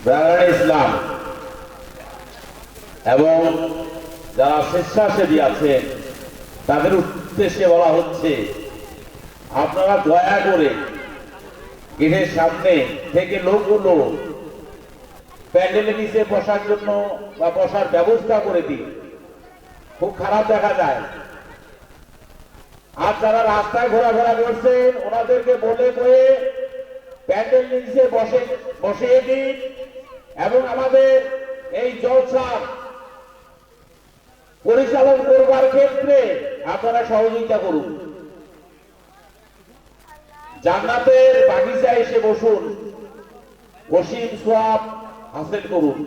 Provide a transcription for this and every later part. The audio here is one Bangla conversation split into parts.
ব্রাদার ইসলাম এবং যারা স্বেচ্ছাসেবী আছেন তাদের উদ্দেশ্যে বলা হচ্ছে, আপনারা দয়া করে গেটের সামনে থেকে লোকগুলো প্যান্ডেলের নিচে বসার জন্য বা বসার ব্যবস্থা করে দিন। খুব খারাপ দেখা যায়। আর যারা রাস্তায় ঘোরাফেরা করছেন ওনাদেরকে বলে বয়ে প্যান্ডেল নিচে বসিয়ে দিন এবং আমাদের এই জলসা পরিচালন করবার ক্ষেত্রে আপনারা সহযোগিতা করুন। জান্নাতের বাগিচায় এসে বসুন, ওসিম সোয়াব হাসিল করুন।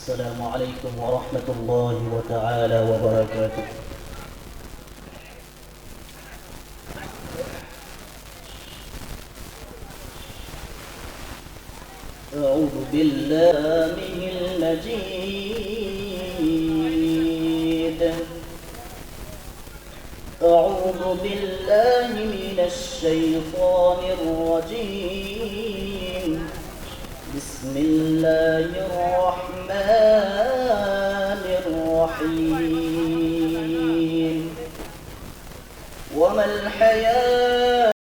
السلام عليكم ورحمة الله تعالى وبركاته. أعوذ بالله المجيد. أعوذ بالله من الشيطان الرجيم. بسم الله الرحمن الرحيم. وما الحياة